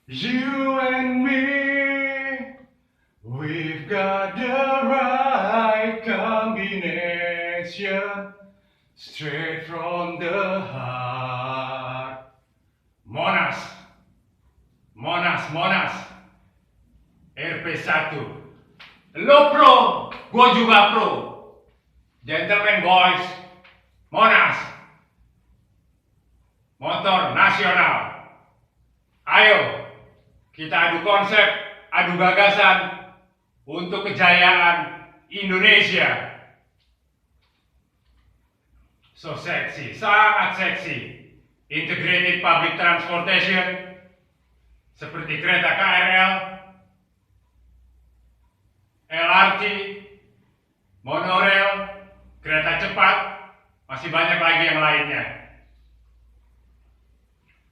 You and me, we've got the right combination, straight from the heart. Monas, Monas, RP1. Lo pro, gua juga pro. Gentlemen boys, Monas, motor nasional. Ayo, kita adu konsep, adu gagasan untuk kejayaan Indonesia. So seksi, sangat seksi. Integrated public transportation seperti kereta KRL, LRT, monorail, kereta cepat, masih banyak lagi yang lainnya.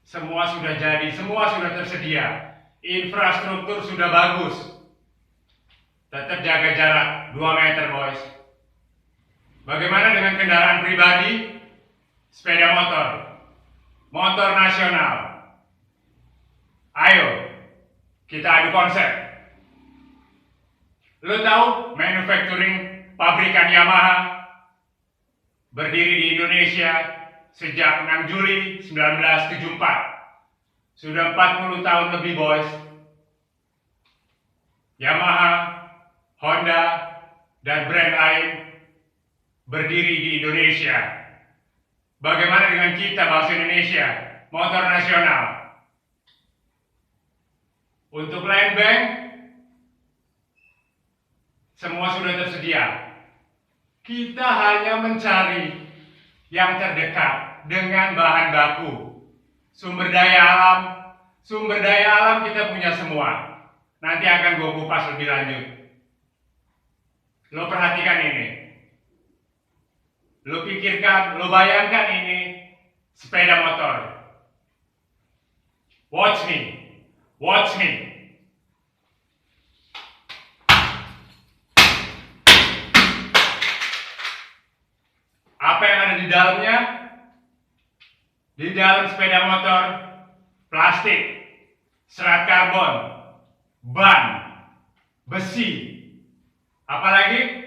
Semua sudah jadi, semua sudah tersedia. Infrastruktur sudah bagus. Tetap jaga jarak 2 meter, boys. Bagaimana dengan kendaraan pribadi? Sepeda motor, motor nasional. Ayo, kita adu konsep. Lo tahu manufacturing pabrikan Yamaha berdiri di Indonesia sejak 6 Juli 1974. Sudah 40 tahun lebih, boys. Yamaha, Honda, dan brand lain berdiri di Indonesia. Bagaimana dengan kita, bangsa Indonesia, motor nasional? Untuk land bank, semua sudah tersedia. Kita hanya mencari yang terdekat dengan bahan baku. Sumber daya alam kita punya semua. Nanti akan gue kupas lebih lanjut. Lo perhatikan ini. Lo pikirkan, lo bayangkan ini sepeda motor. Watch me. Watch me. Apa yang ada di dalamnya? Di dalam sepeda motor, plastik, serat karbon, ban, besi, apalagi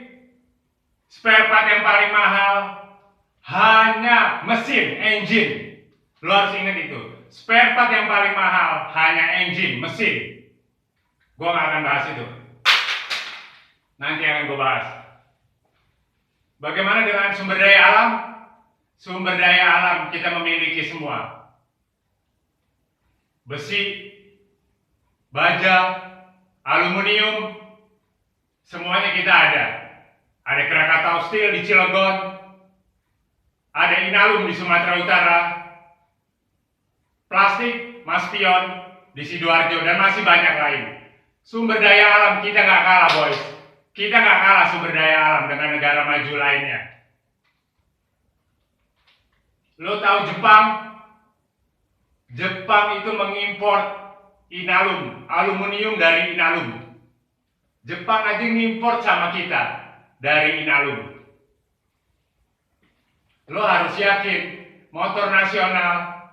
spare part yang paling mahal hanya mesin, engine. Lo harus ingat itu. Spare part yang paling mahal hanya engine, mesin. Gue gak akan bahas itu. Nanti akan gue bahas. Bagaimana dengan sumber daya alam? Sumber daya alam kita memiliki semua. Besi, baja, aluminium, semuanya kita ada. Ada Krakatau Steel di Cilegon, ada Inalum di Sumatera Utara, plastik, Maspion di Sidoarjo, dan masih banyak lain. Sumber daya alam kita nggak kalah, boys. Kita nggak kalah sumber daya alam dengan negara maju lainnya. Lo tahu Jepang? Jepang itu mengimpor Inalum, aluminium dari Inalum. Jepang aja ngimpor sama kita dari Inalum. Lo harus yakin motor nasional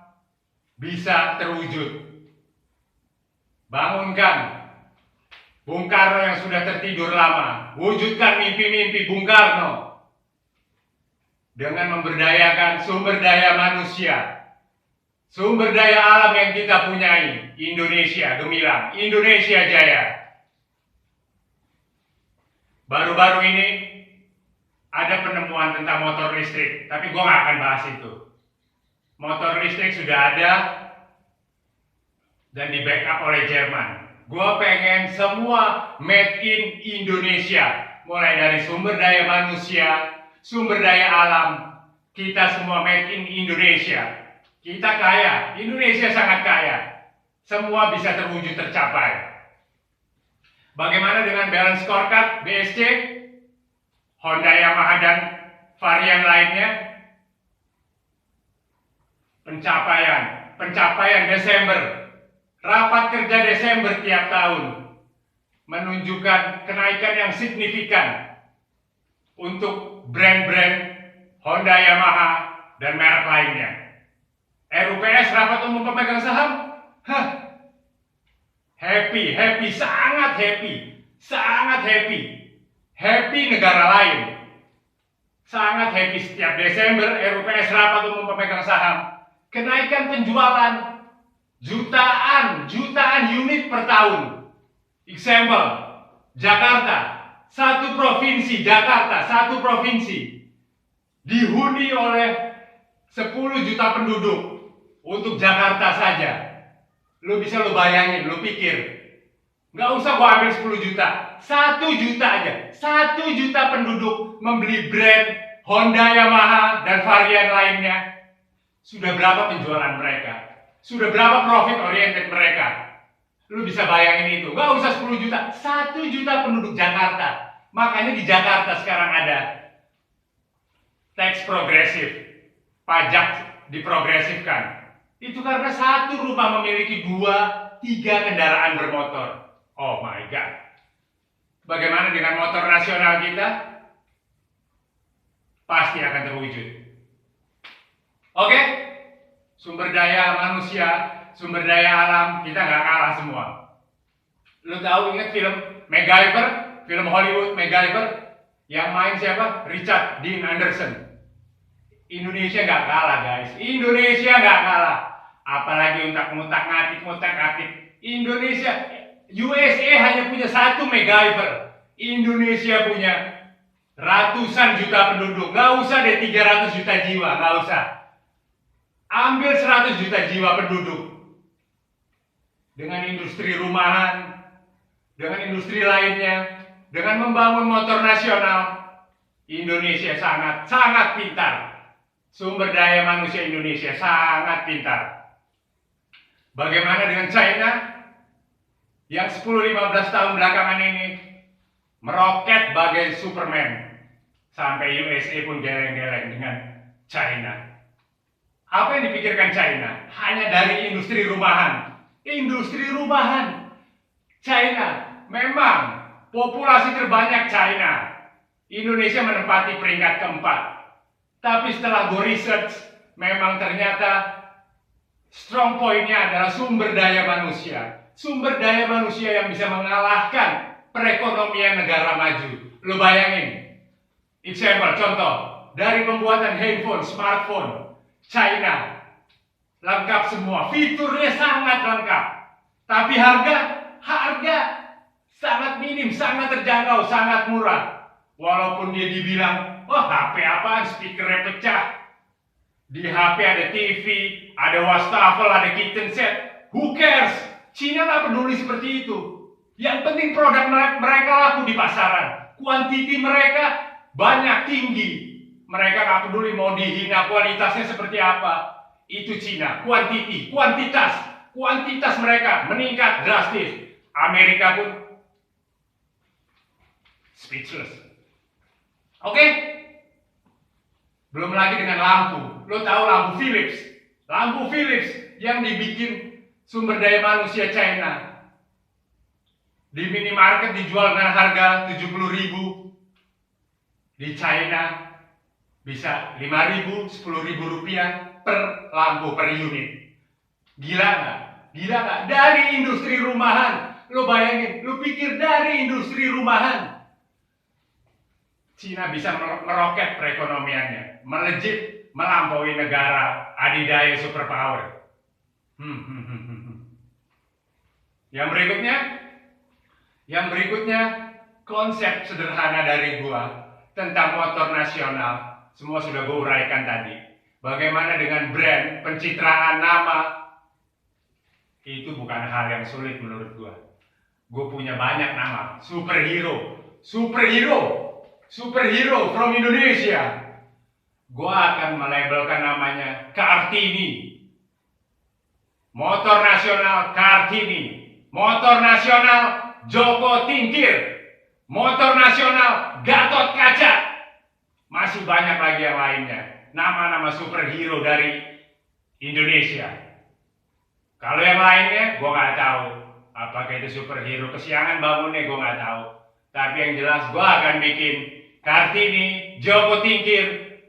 bisa terwujud. Bangunkan Bung Karno yang sudah tertidur lama. Wujudkan mimpi-mimpi Bung Karno dengan memberdayakan sumber daya manusia, sumber daya alam yang kita punyai. Indonesia gemilang, Indonesia jaya. Baru-baru ini ada penemuan tentang motor listrik, tapi gue gak akan bahas itu. Motor listrik sudah ada dan di backup oleh Jerman. Gue pengen semua made in Indonesia, mulai dari sumber daya manusia, sumber daya alam, kita semua made in Indonesia. Kita kaya, Indonesia sangat kaya. Semua bisa terwujud, tercapai. Bagaimana dengan balance scorecard, BSC, Honda, Yamaha, dan varian lainnya? Pencapaian Desember. Rapat kerja Desember tiap tahun menunjukkan kenaikan yang signifikan untuk brand-brand Honda, Yamaha, dan merek lainnya. RUPS, Rapat Umum Pemegang Saham, happy, sangat happy negara lain, sangat happy. Setiap Desember RUPS rapat umum pemegang saham, kenaikan penjualan jutaan unit per tahun. Example, satu provinsi dihuni oleh 10 juta penduduk. Untuk Jakarta saja, lu bisa lu bayangin, lu pikir, nggak usah gua ambil 10 juta, 1 juta aja, 1 juta penduduk membeli brand Honda, Yamaha, dan varian lainnya. Sudah berapa penjualan mereka? Sudah berapa profit oriented mereka? Lu bisa bayangin itu, nggak usah 10 juta, 1 juta penduduk Jakarta. Makanya di Jakarta sekarang ada tax progresif, pajak diprogresifkan. Itu karena satu rumah memiliki 2-3 kendaraan bermotor. Oh my god. Bagaimana dengan motor nasional kita? Pasti akan terwujud. Oke? Sumber daya manusia, sumber daya alam, kita nggak kalah semua. Lu tahu, ingat film MacGyver? Film Hollywood MacGyver? Yang main siapa? Richard Dean Anderson. Indonesia nggak kalah, guys. Indonesia nggak kalah. Apalagi ngutak-ngatik. Indonesia, USA hanya punya satu MacGyver. Indonesia punya ratusan juta penduduk. Nggak usah deh 300 juta jiwa, nggak usah. Ambil 100 juta jiwa penduduk. Dengan industri rumahan, dengan industri lainnya, dengan membangun motor nasional, Indonesia sangat pintar. Sumber daya manusia Indonesia sangat pintar. Bagaimana dengan China yang 10-15 tahun belakangan ini meroket bagai Superman, sampai USA pun geleng-geleng dengan China. Apa yang dipikirkan China? Hanya dari industri rumahan. China memang populasi terbanyak China. Indonesia menempati peringkat keempat. Tapi setelah gue research, memang ternyata strong point-nya adalah sumber daya manusia. Sumber daya manusia yang bisa mengalahkan perekonomian negara maju. Lo bayangin, example, contoh, dari pembuatan handphone, smartphone, China, lengkap semua, fiturnya sangat lengkap. Tapi harga sangat minim, sangat terjangkau, sangat murah. Walaupun dia dibilang, wah HP apaan, speakernya pecah. Di HP ada TV, ada wastafel, ada kitchen set. Who cares? Cina nggak peduli seperti itu. Yang penting produk mereka laku di pasaran. Kuantiti mereka banyak, tinggi. Mereka nggak peduli mau dihina kualitasnya seperti apa. Itu Cina. Kuantitas mereka meningkat drastis. Amerika pun speechless. Oke? Belum lagi dengan lampu. Lo tahu lampu Philips? Lampu Philips yang dibikin sumber daya manusia China. Di minimarket dijual dengan harga 70.000. Di China bisa 5.000, 10.000 rupiah per lampu, per unit. Gila nggak? Dari industri rumahan. Lo bayangin, lo pikir dari industri rumahan Cina bisa meroket perekonomiannya, melejit, melampaui negara adidaya superpower. Yang berikutnya konsep sederhana dari gua tentang motor nasional. Semua sudah gua uraikan tadi. Bagaimana dengan brand, pencitraan nama, itu bukan hal yang sulit menurut gua. Gua punya banyak nama, superhero from Indonesia. Gua akan melabelkan namanya Kartini. Motor nasional Kartini. Motor nasional Joko Tingkir. Motor nasional Gatot Kaca. Masih banyak lagi yang lainnya. Nama-nama superhero dari Indonesia. Kalau yang lainnya, gua nggak tahu. Apakah itu superhero kesiangan bangunnya, gua nggak tahu. Tapi yang jelas, gua akan bikin Kartini, Joko Tingkir,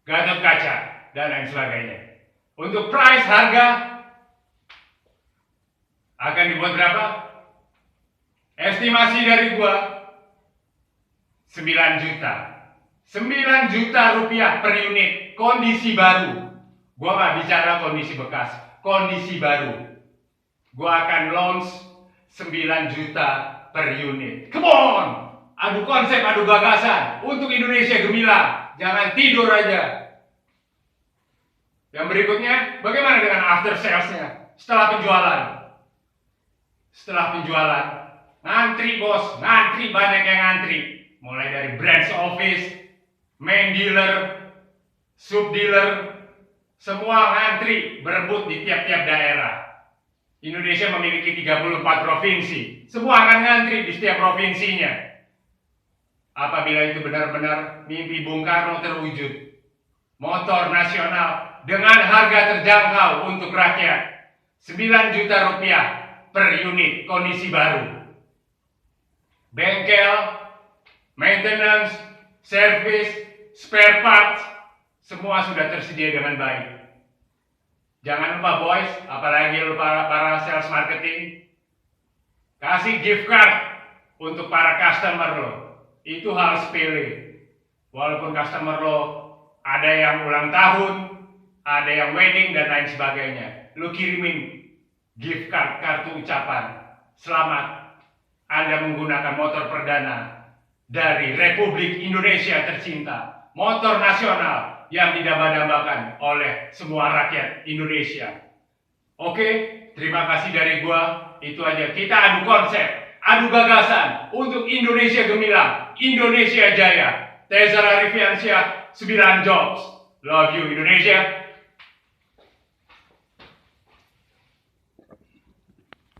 Gatot Kaca, dan lain sebagainya. Untuk price, harga akan dibuat berapa? Estimasi dari gua 9 juta. 9 juta rupiah per unit kondisi baru. Gua nggak bicara kondisi bekas, kondisi baru. Gua akan launch 9 juta per unit. Come on! Adu konsep, adu gagasan untuk Indonesia gemilang. Jangan tidur aja. Yang berikutnya, bagaimana dengan after sales-nya? Setelah penjualan. Setelah penjualan, ngantri bos, ngantri, banyak yang ngantri. Mulai dari branch office, main dealer, sub dealer, semua ngantri berebut di tiap-tiap daerah. Indonesia memiliki 34 provinsi. Semua akan ngantri di setiap provinsinya. Apabila itu benar-benar mimpi Bung Karno terwujud. Motor nasional dengan harga terjangkau untuk rakyat. 9 juta rupiah per unit kondisi baru. Bengkel, maintenance, service, spare parts, semua sudah tersedia dengan baik. Jangan lupa boys, apalagi lupa para sales marketing, kasih gift card untuk para customer lo. Itu hal sepele. Walaupun customer lo ada yang ulang tahun, ada yang wedding dan lain sebagainya, lo kirimin gift card, kartu ucapan. Selamat, Anda menggunakan motor perdana dari Republik Indonesia tercinta. Motor nasional yang didamba-dambakan oleh semua rakyat Indonesia. Oke, terima kasih dari gua. Itu aja, kita adu konsep, adu gagasan untuk Indonesia gemilang, Indonesia jaya. Teza Arifiansyah, 9 jobs. Love you Indonesia.